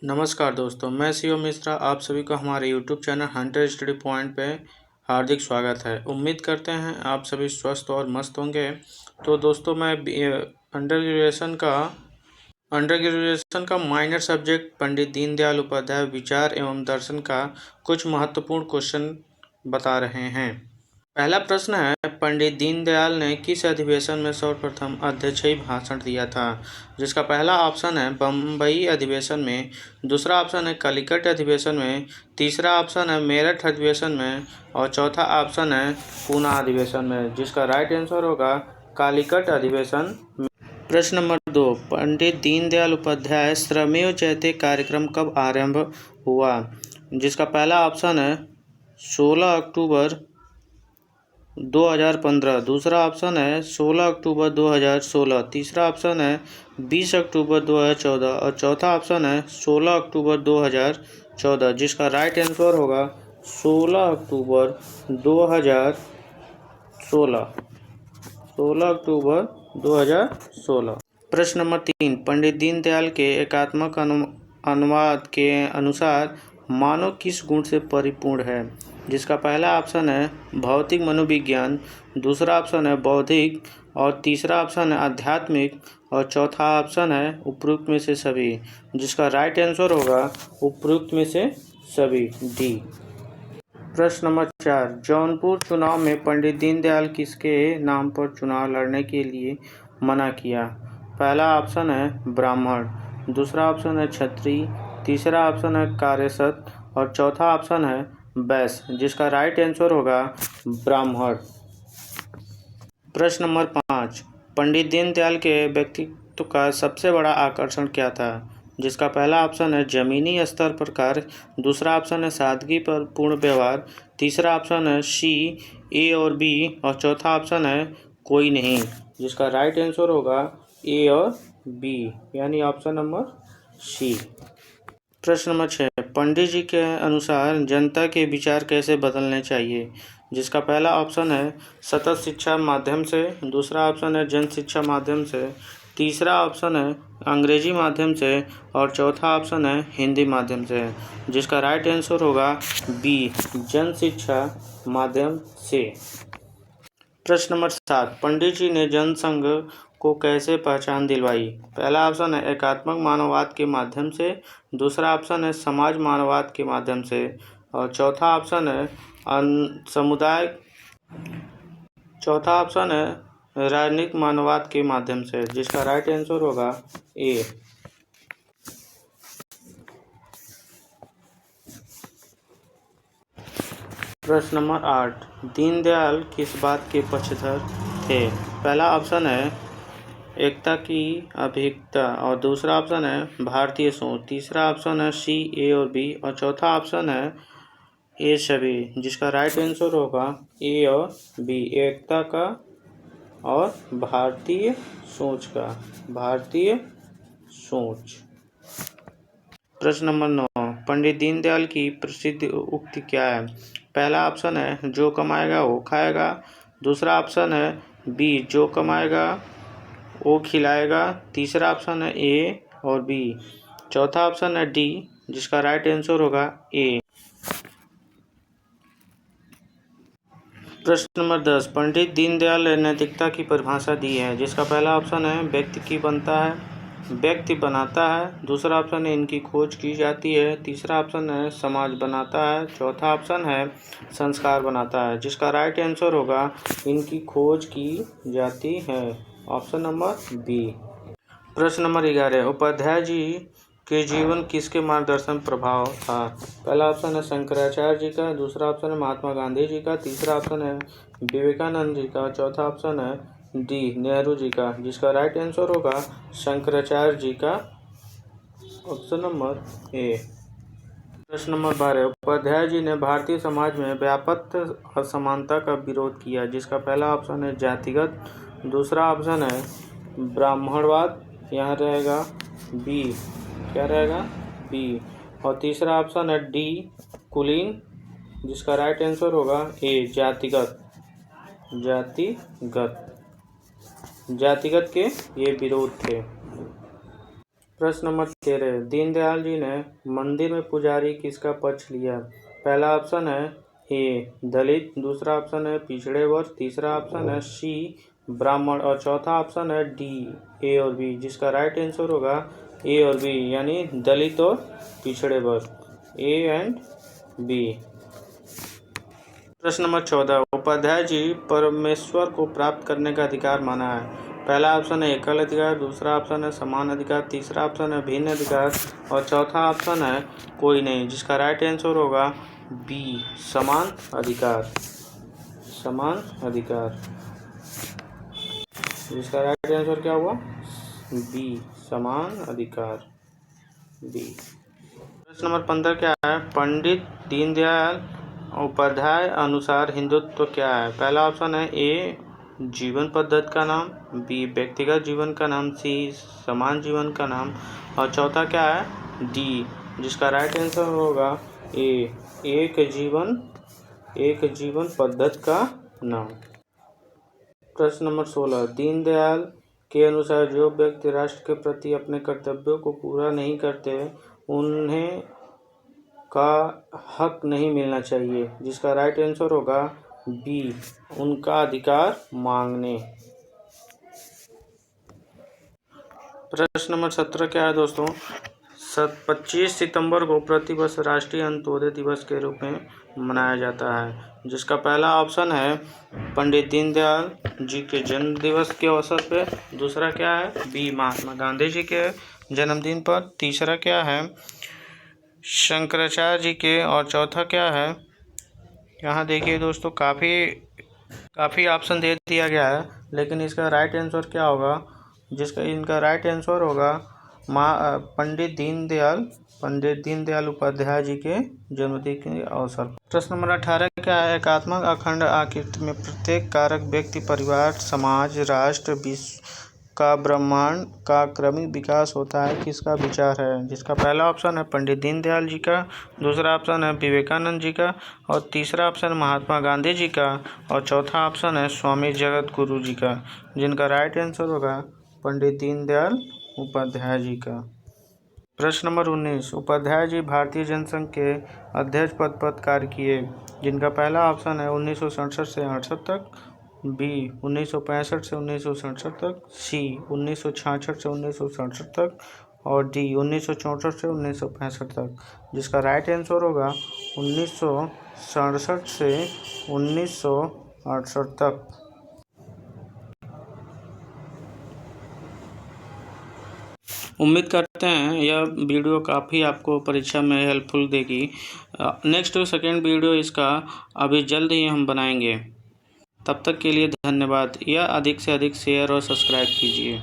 नमस्कार दोस्तों, मैं शिव मिश्रा। आप सभी को हमारे यूट्यूब चैनल 100 स्टडी पॉइंट पे हार्दिक स्वागत है। उम्मीद करते हैं आप सभी स्वस्थ और मस्त होंगे। तो दोस्तों, मैं अंडर ग्रेजुएशन का माइनर सब्जेक्ट पंडित दीनदयाल उपाध्याय विचार एवं दर्शन का कुछ महत्वपूर्ण क्वेश्चन बता रहे हैं। पहला प्रश्न है, पंडित दीनदयाल ने किस अधिवेशन में सर्वप्रथम अध्यक्षीय भाषण दिया था? जिसका पहला ऑप्शन है बम्बई अधिवेशन में, दूसरा ऑप्शन है कलिकट अधिवेशन में, तीसरा ऑप्शन है मेरठ अधिवेशन में और चौथा ऑप्शन है पूना अधिवेशन में। जिसका राइट आंसर होगा कालिकट अधिवेशन में। प्रश्न नंबर 2, पंडित दीनदयाल उपाध्याय श्रमेव जयते कार्यक्रम कब आरंभ हुआ? जिसका पहला ऑप्शन है 16 अक्टूबर 2015, दूसरा ऑप्शन है 16 अक्टूबर 2016, तीसरा ऑप्शन है 20 अक्टूबर 2014 और चौथा ऑप्शन है 16 अक्टूबर 2014। जिसका राइट आंसर होगा 16 अक्टूबर 2016। 16 अक्टूबर 2016। प्रश्न नंबर 3, पंडित दीनदयाल के एकात्मक अनुवाद के अनुसार मानव किस गुण से परिपूर्ण है? जिसका पहला ऑप्शन है भौतिक मनोविज्ञान, दूसरा ऑप्शन है बौद्धिक और तीसरा ऑप्शन है आध्यात्मिक और चौथा ऑप्शन है उपरोक्त में से सभी। जिसका राइट आंसर होगा उपरोक्त में से सभी, डी। प्रश्न नंबर 4, जौनपुर चुनाव में पंडित दीनदयाल किसके नाम पर चुनाव लड़ने के लिए मना किया? पहला ऑप्शन है ब्राह्मण, दूसरा ऑप्शन है क्षत्रिय, तीसरा ऑप्शन है कार्यसत और चौथा ऑप्शन है वैश्य। जिसका राइट आंसर होगा ब्राह्मण। प्रश्न नंबर 5, पंडित दीनदयाल के व्यक्तित्व का सबसे बड़ा आकर्षण क्या था? जिसका पहला ऑप्शन है जमीनी स्तर पर कार्य, दूसरा ऑप्शन है सादगी पर पूर्ण व्यवहार, तीसरा ऑप्शन है सी, ए और बी और चौथा ऑप्शन है कोई नहीं। जिसका राइट आंसर होगा ए और बी, यानी ऑप्शन नंबर सी। प्रश्न नंबर 6, पंडित जी के अनुसार जनता के विचार कैसे बदलने चाहिए? जिसका पहला ऑप्शन है सतत शिक्षा माध्यम से, दूसरा ऑप्शन है जन शिक्षा माध्यम से, तीसरा ऑप्शन है अंग्रेजी माध्यम से और चौथा ऑप्शन है हिंदी माध्यम से। जिसका राइट आंसर होगा बी, जन शिक्षा माध्यम से। प्रश्न नंबर 7, पंडित जी ने जनसंघ को कैसे पहचान दिलवाई? पहला ऑप्शन है एकात्मक मानववाद के माध्यम से, दूसरा ऑप्शन है समाज मानववाद के माध्यम से और चौथा ऑप्शन है राजनीतिक मानववाद के माध्यम से। जिसका राइट आंसर होगा ए। प्रश्न नंबर 8, दीनदयाल किस बात के पक्षधर थे? पहला ऑप्शन है एकता की अभिकता और दूसरा ऑप्शन है भारतीय सोच, तीसरा ऑप्शन है सी, ए और बी और चौथा ऑप्शन है ए सभी। जिसका राइट आंसर होगा ए और बी, एकता का और भारतीय सोच का, भारतीय सोच। प्रश्न नंबर 9, पंडित दीनदयाल की प्रसिद्ध उक्ति क्या है? पहला ऑप्शन है जो कमाएगा वो खाएगा, दूसरा ऑप्शन है बी जो कमाएगा वो खिलाएगा, तीसरा ऑप्शन है ए और बी, चौथा ऑप्शन है डी। जिसका राइट आंसर होगा ए। प्रश्न नंबर 10, पंडित दीनदयाल ने नैतिकता की परिभाषा दी है। जिसका पहला ऑप्शन है व्यक्ति बनाता है, दूसरा ऑप्शन है इनकी खोज की जाती है, तीसरा ऑप्शन है समाज बनाता है, चौथा ऑप्शन है संस्कार बनाता है। जिसका राइट आंसर होगा इनकी खोज की जाती है, ऑप्शन नंबर बी। प्रश्न नंबर 11, उपाध्याय जी के जीवन किसके मार्गदर्शन प्रभाव था? पहला ऑप्शन है शंकराचार्य जी का, दूसरा ऑप्शन है महात्मा गांधी जी का, तीसरा ऑप्शन है विवेकानंद जी का, चौथा ऑप्शन है डी नेहरू जी का। जिसका राइट आंसर होगा शंकराचार्य जी का, ऑप्शन नंबर ए। प्रश्न नंबर 12, उपाध्याय जी ने भारतीय समाज में व्याप्त असमानता का विरोध किया। जिसका पहला ऑप्शन है जातिगत, दूसरा ऑप्शन है ब्राह्मणवाद, यहाँ रहेगा बी, क्या रहेगा बी और तीसरा ऑप्शन है डी कुलीन। जिसका राइट आंसर होगा ए जातिगत, जातिगत के ये विरोध थे। प्रश्न नंबर 13, दीनदयाल जी ने मंदिर में पुजारी किसका पक्ष लिया? पहला ऑप्शन है ए दलित, दूसरा ऑप्शन है पिछड़े वर्ग, तीसरा ऑप्शन है सी ब्राह्मण और चौथा ऑप्शन है डी ए और बी, जिसका राइट आंसर होगा ए और बी, यानी दलित और पिछड़े वर्ग, ए एंड बी। प्रश्न नंबर 14, उपाध्याय जी परमेश्वर को प्राप्त करने का अधिकार माना है। पहला ऑप्शन है एकल अधिकार, दूसरा ऑप्शन है समान अधिकार, तीसरा ऑप्शन है भिन्न अधिकार और चौथा ऑप्शन है कोई नहीं, जिसका राइट आंसर होगा बी समान अधिकार। समान अधिकार, जिसका राइट आंसर क्या हुआ? बी समान अधिकार, बी। प्रश्न नंबर 15 क्या है? पंडित दीनदयाल उपाध्याय अनुसार हिंदुत्व क्या है? पहला ऑप्शन है ए जीवन पद्धति का नाम, बी व्यक्तिगत जीवन का नाम, सी समान जीवन का नाम और चौथा क्या है? डी, जिसका राइट आंसर होगा ए एक जीवन पद्धति का नाम। प्रश्न नंबर 16, दीनदयाल के अनुसार जो व्यक्ति राष्ट्र के प्रति अपने कर्तव्यों को पूरा नहीं करते उन्हें का हक नहीं मिलना चाहिए, जिसका राइट आंसर होगा बी उनका अधिकार मांगने। प्रश्न नंबर 17 क्या है दोस्तों? 25 सितंबर को प्रतिवर्ष राष्ट्रीय अंत्योदय दिवस के रूप में मनाया जाता है, जिसका पहला ऑप्शन है पंडित दीनदयाल जी के जन्म दिवस के अवसर पे, दूसरा क्या है बी महात्मा गांधी जी के जन्मदिन पर, तीसरा क्या है शंकराचार्य जी के और चौथा क्या है, यहाँ देखिए दोस्तों काफ़ी ऑप्शन दे दिया गया है, लेकिन इसका राइट आंसर क्या होगा? इनका राइट आंसर होगा पंडित दीनदयाल उपाध्याय जी के जन्मदिन के अवसर। प्रश्न नंबर 18 क्या है? एकात्मक अखंड आकृति में प्रत्येक कारक व्यक्ति, परिवार, समाज, राष्ट्र, विश्व का ब्रह्मांड का क्रमिक विकास होता है, किसका विचार है? जिसका पहला ऑप्शन है पंडित दीनदयाल जी का, दूसरा ऑप्शन है विवेकानंद जी का और तीसरा ऑप्शन महात्मा गांधी जी का और चौथा ऑप्शन है स्वामी जगत गुरु जी का, जिनका राइट आंसर होगा पंडित दीनदयाल उपाध्याय जी का। प्रश्न नंबर 19, उपाध्याय जी भारतीय जनसंघ के अध्यक्ष पद पर कार्य किए, जिनका पहला ऑप्शन है 1967 से 68 तक, बी 1965 से 1967 तक, सी 1966 से 1967 तक और डी 1964 से 1965 तक, जिसका राइट आंसर होगा 1967 से 1968 तक। उम्मीद करते हैं यह वीडियो काफ़ी आपको परीक्षा में हेल्पफुल देगी। नेक्स्ट सेकेंड वीडियो इसका अभी जल्द ही हम बनाएंगे। तब तक के लिए धन्यवाद। यह अधिक से अधिक शेयर और सब्सक्राइब कीजिए।